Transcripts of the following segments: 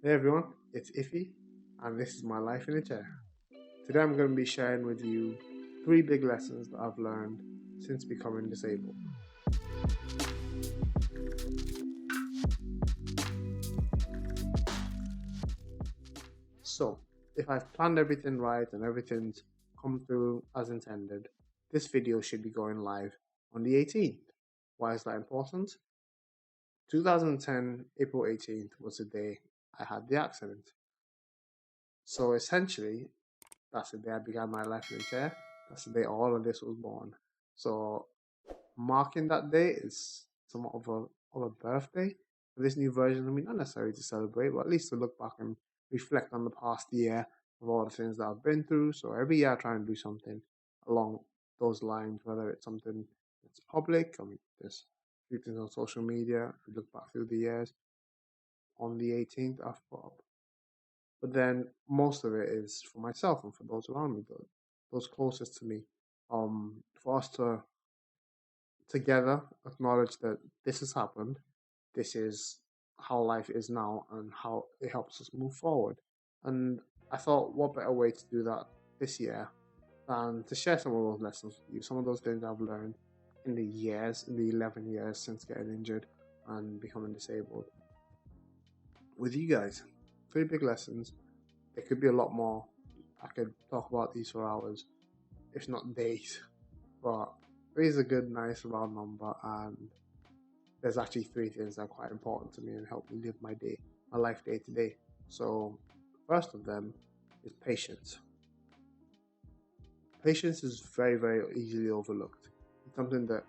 Hey everyone, it's Iffy, and this is my life in a chair. Today I'm going to be sharing with you three big lessons that I've learned since becoming disabled. So, if I've planned everything right and everything's come through as intended, this video should be going live on the 18th. Why is that important? 2010, April 18th was the day I had the accident. So essentially, that's the day I began my life in a chair. That's the day all of this was born. So marking that day is somewhat of a birthday for this new version of me. Not necessarily to celebrate, but at least to look back and reflect on the past year of all the things that I've been through. So every year I try and do something along those lines, whether it's something that's public, I mean, there's a few things on social media. If you look back through the years, on the 18th, I've put up. But then most of it is for myself and for those around me, those closest to me. For us to together acknowledge that this has happened, this is how life is now, and how it helps us move forward. And I thought, what better way to do that this year than to share some of those lessons with you, some of those things I've learned in the 11 years since getting injured and becoming disabled with you guys. Three big lessons. There could be a lot more. I could talk about these for hours, if not days. But three is a good, nice round number, and there's actually three things that are quite important to me and help me live my life day to day. So, first of them is patience. Patience is very, very easily overlooked. It's something that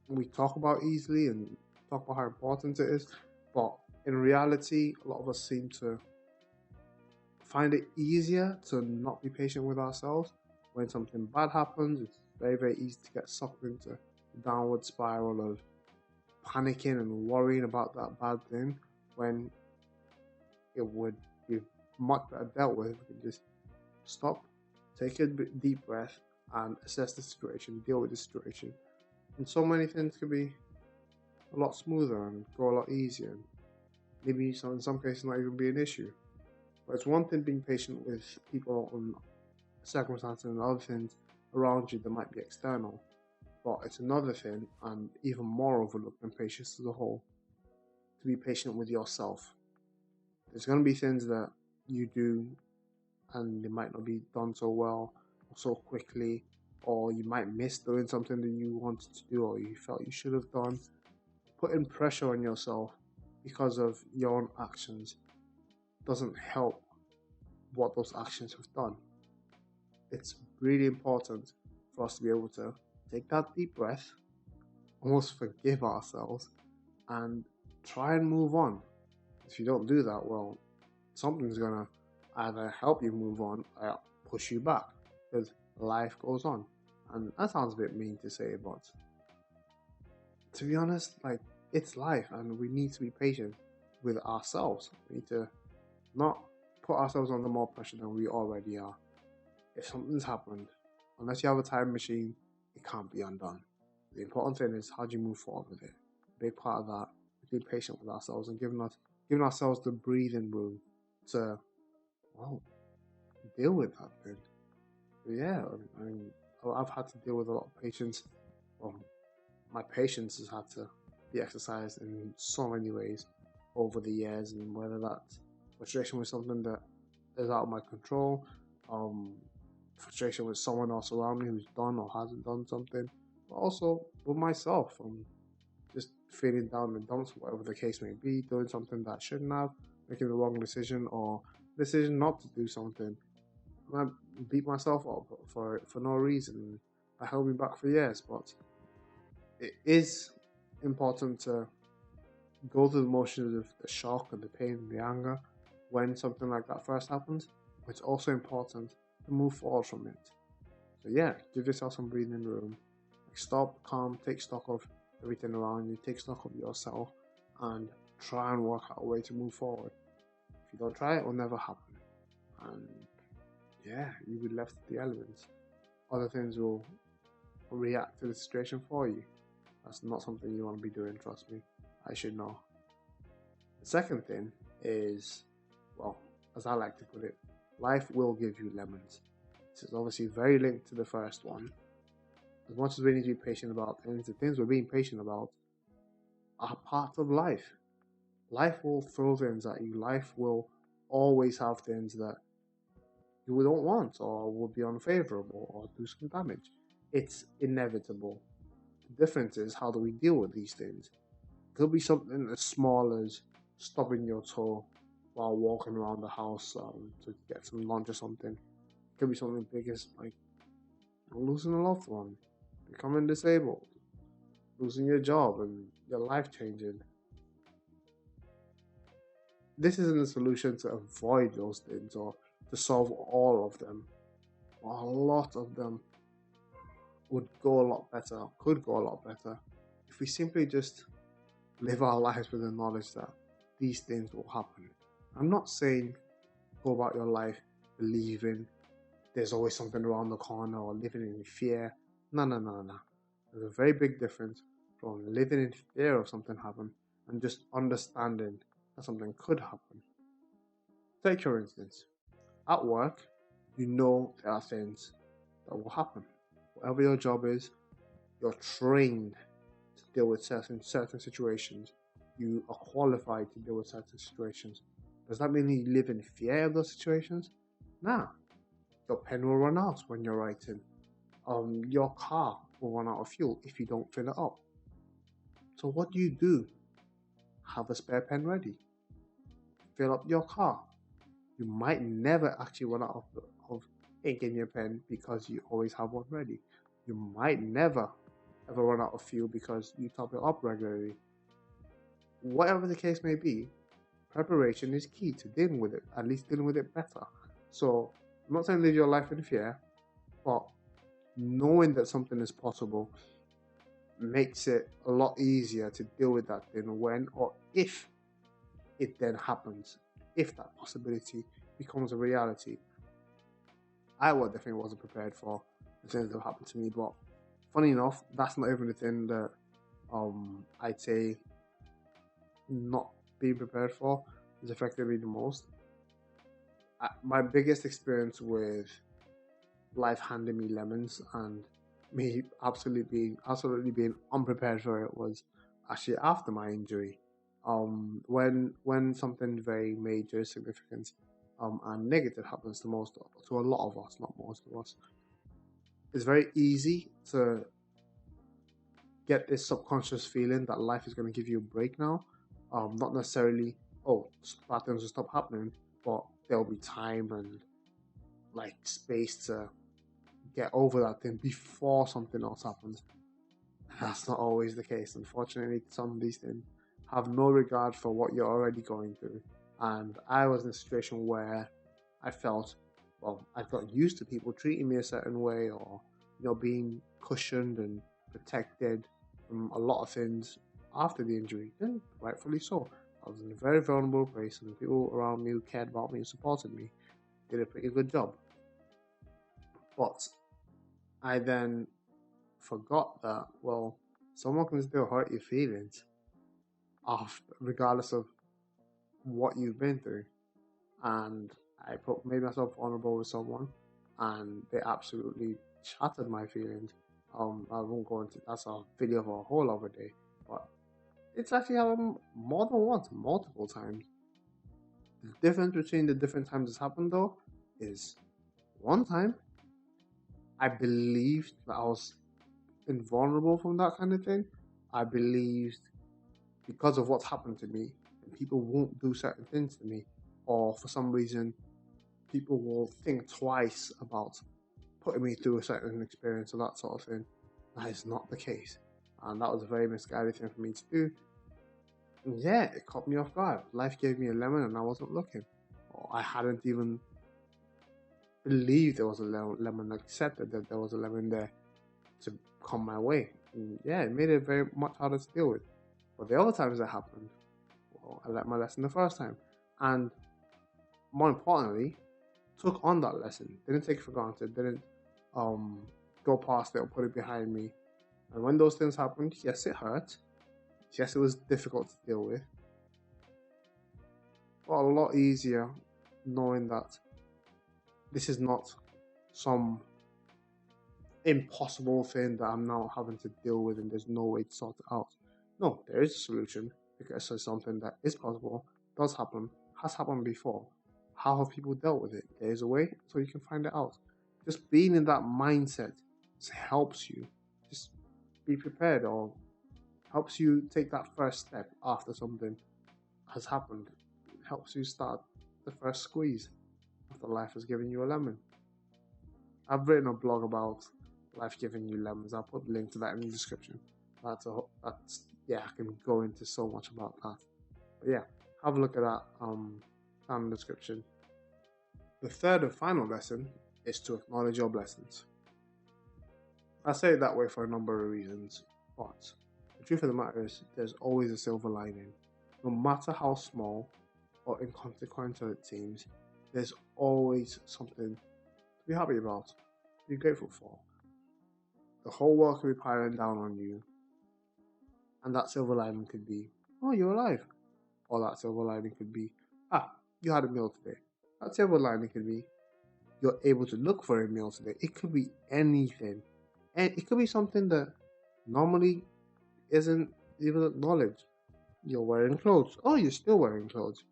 we talk about easily and talk about how important it is, but in reality, a lot of us seem to find it easier to not be patient with ourselves. When something bad happens, it's very, very easy to get sucked into a downward spiral of panicking and worrying about that bad thing when it would be much better dealt with if we can just stop, take a deep breath, and assess the situation, deal with the situation. And so many things could be a lot smoother and go a lot easier. And maybe in some cases not even be an issue. But it's one thing being patient with people and circumstances and other things around you that might be external. But it's another thing, and even more overlooked than patience as a whole, to be patient with yourself. There's going to be things that you do and they might not be done so well or so quickly, or you might miss doing something that you wanted to do or you felt you should have done. Putting pressure on yourself because of your own actions doesn't help what those actions have done. It's really important for us to be able to take that deep breath, almost forgive ourselves, and try and move on. If you don't do that, well, something's gonna either help you move on or push you back because life goes on. And that sounds a bit mean to say, but to be honest, like, it's life and we need to be patient with ourselves. We need to not put ourselves under more pressure than we already are. If something's happened, unless you have a time machine, it can't be undone. The important thing is how do you move forward with it. A big part of that is being patient with ourselves and giving ourselves the breathing room to, well, deal with that thing. But yeah, I mean, I've had to deal with a lot of patience. Well, my patience has had to be exercised in so many ways over the years, and whether that's frustration with something that is out of my control, um, frustration with someone else around me who's done or hasn't done something, but also with myself. Just feeling down in the dumps, whatever the case may be, doing something that I shouldn't have, making the wrong decision or decision not to do something. And I beat myself up for no reason. That held me back for years, but it is important to go through the motions of the shock and the pain and the anger when something like that first happens. But it's also important to move forward from it. So yeah, give yourself some breathing room. Like, stop, calm, take stock of everything around you, take stock of yourself, and try and work out a way to move forward. If you don't try, it will never happen. And yeah, you'll be left to the elements. Other things will react to the situation for you. That's not something you want to be doing, trust me. I should know. The second thing is as I like to put it, life will give you lemons. This is obviously very linked to the first one. As much as we need to be patient about things, the things we're being patient about are part of life. Life will throw things at you. Life will always have things that you don't want or will be unfavorable or do some damage. It's inevitable. The difference is, how do we deal with these things? It could be something as small as stubbing your toe while walking around the house to get some lunch or something. It could be something big as like losing a loved one, becoming disabled, losing your job, and your life changing. This isn't a solution to avoid those things or to solve all of them. A lot of them would go a lot better, could go a lot better, if we simply just live our lives with the knowledge that these things will happen. I'm not saying go about your life believing there's always something around the corner or living in fear. No, no, no, no. There's a very big difference from living in fear of something happening and just understanding that something could happen. Take for instance, at work, you know there are things that will happen. Whatever your job is, you're trained to deal with certain situations. You are qualified to deal with certain situations. Does that mean you live in fear of those situations? Nah. Your pen will run out when you're writing. Your car will run out of fuel if you don't fill it up. So what do? Have a spare pen ready. Fill up your car. You might never actually run out of ink in your pen because you always have one ready. You might never ever run out of fuel because you top it up regularly. Whatever the case may be, preparation is key to dealing with it, at least dealing with it better. So I'm not saying live your life in fear, but knowing that something is possible makes it a lot easier to deal with that thing when or if it then happens, if that possibility becomes a reality. I definitely wasn't prepared for the things that happened to me, but funny enough, that's not even the thing that I'd say not being prepared for has affected me the most. My biggest experience with life handing me lemons and me absolutely being unprepared for it was actually after my injury. When something very major, significant, and negative happens to a lot of us, not most of us, it's very easy to get this subconscious feeling that life is going to give you a break now. Not necessarily, oh, bad things will stop happening, but there'll be time and like space to get over that thing before something else happens. That's not always the case. Unfortunately, some of these things have no regard for what you're already going through. And I was in a situation where I felt, well, I got used to people treating me a certain way or, being cushioned and protected from a lot of things after the injury. And rightfully so. I was in a very vulnerable place and the people around me who cared about me and supported me did a pretty good job. But I then forgot that, well, someone can still hurt your feelings regardless of what you've been through. And I made myself vulnerable with someone and they absolutely shattered my feelings. I won't go into that's a video for a whole other day, but it's actually happened more than once, multiple times. The difference between the different times it's happened though is one time I believed that I was invulnerable from that kind of thing. I believed because of what's happened to me, people won't do certain things to me, or for some reason, people will think twice about putting me through a certain experience or that sort of thing. That is not the case, and that was a very misguided thing for me to do. And yeah, it caught me off guard. Life gave me a lemon, and I wasn't looking, or I hadn't even believed there was a lemon, accepted that there was a lemon there to come my way. And yeah, it made it very much harder to deal with. But the other times that happened, well, I learned my lesson the first time. And more importantly, took on that lesson. Didn't take it for granted. Didn't go past it or put it behind me. And when those things happened, yes, it hurt. Yes, it was difficult to deal with. But a lot easier knowing that this is not some impossible thing that I'm now having to deal with and there's no way to sort it out. No, there is a solution because it's something that is possible, does happen, has happened before. How have people dealt with it? There is a way, so you can find it out. Just being in that mindset helps you. Just be prepared, or helps you take that first step after something has happened. It helps you start the first squeeze after life has given you a lemon. I've written a blog about life giving you lemons. I'll put the link to that in the description. That's yeah, I can go into so much about that. But yeah, have a look at that down in the description. The third and final lesson is to acknowledge your blessings. I say it that way for a number of reasons, but the truth of the matter is there's always a silver lining. No matter how small or inconsequential it seems, there's always something to be happy about, to be grateful for. The whole world could be piling down on you, and that silver lining could be, oh, you're alive. Or that silver lining could be, ah, you had a meal today. That silver lining could be, you're able to look for a meal today. It could be anything. And it could be something that normally isn't even acknowledged. You're wearing clothes. Oh, you're still wearing clothes.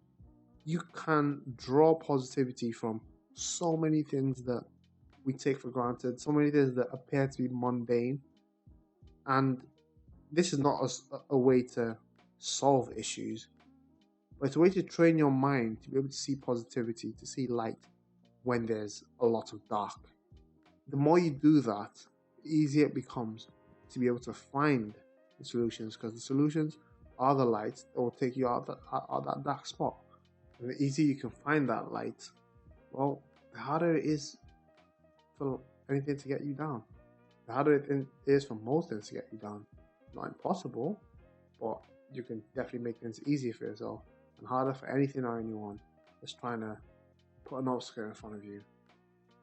You can draw positivity from so many things that we take for granted, so many things that appear to be mundane. And this is not a way to solve issues, but it's a way to train your mind to be able to see positivity, to see light when there's a lot of dark. The more you do that, the easier it becomes to be able to find the solutions, because the solutions are the lights that will take you out of that dark spot. And the easier you can find that light, well, the harder it is for anything to get you down. The harder it is for most things to get you down. Not impossible, but you can definitely make things easier for yourself and harder for anything or anyone that's trying to put an obstacle in front of you.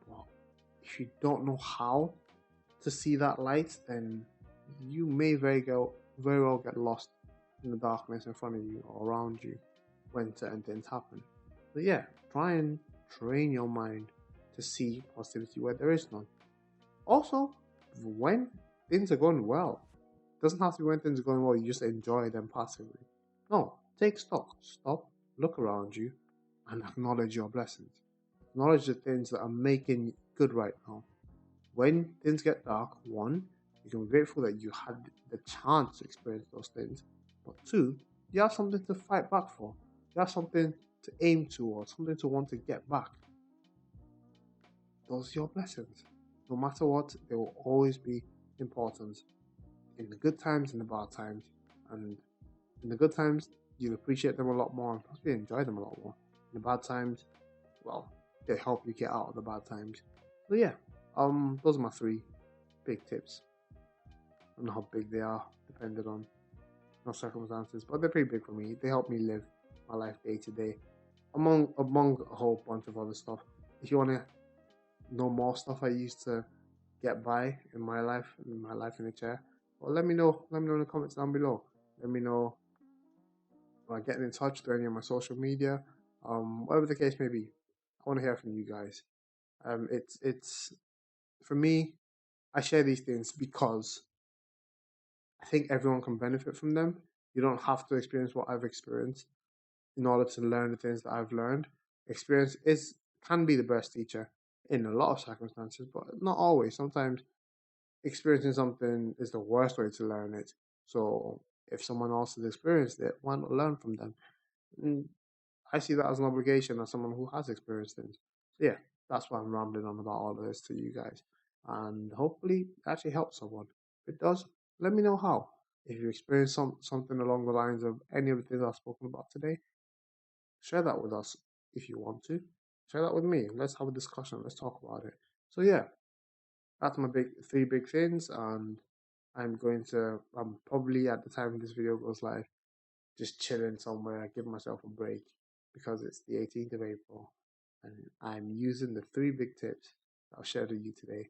But if you don't know how to see that light, then you may very well get lost in the darkness in front of you or around you when certain things happen. But yeah, try and train your mind to see positivity where there is none. Also, when things are going well, it doesn't have to be when things are going well, you just enjoy them passively. No, take stock. Stop, look around you, and acknowledge your blessings. Acknowledge the things that are making good right now. When things get dark, one, you can be grateful that you had the chance to experience those things. But two, you have something to fight back for. You have something to aim towards, something to want to get back. Those are your blessings. No matter what, they will always be important in the good times and the bad times. And in the good times, you'll appreciate them a lot more and possibly enjoy them a lot more. In the bad times, well, they help you get out of the bad times. So yeah, those are my 3 big tips. I don't know how big they are, depending on my circumstances, but they're pretty big for me. They help me live my life day to day, among a whole bunch of other stuff. If you want to know more stuff I used to get by in my life in a chair, well, let me know. Let me know in the comments down below. Let me know by getting in touch through any of my social media, whatever the case may be. I want to hear from you guys. It's for me. I share these things because I think everyone can benefit from them. You don't have to experience what I've experienced in order to learn the things that I've learned. Experience can be the best teacher in a lot of circumstances, but not always. Sometimes experiencing something is the worst way to learn it. So if someone else has experienced it, why not learn from them? And I see that as an obligation as someone who has experienced things. So yeah, that's why I'm rambling on about all of this to you guys. And hopefully it actually helps someone. If it does, let me know how. If you experience something along the lines of any of the things I've spoken about today, share that with us if you want to. Share that with me. Let's have a discussion. Let's talk about it. So yeah, that's my 3 big things, and I'm probably at the time this video goes live, just chilling somewhere, giving myself a break because it's the 18th of April, and I'm using the 3 big tips that I'll share with you today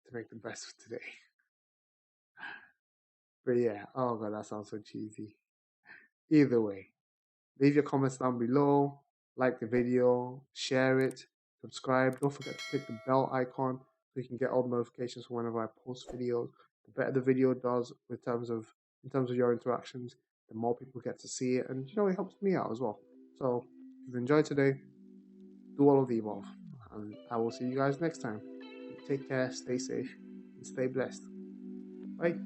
to make the best of today. But yeah, oh god, that sounds so cheesy. Either way, leave your comments down below. like the video, share it, subscribe. Don't forget to click the bell icon so you can get all the notifications whenever I post videos. The better the video does in terms of your interactions, the more people get to see it, and it helps me out as well. So if you've enjoyed today, do all of the above, and I will see you guys next time. Take care, stay safe, and stay blessed. Bye.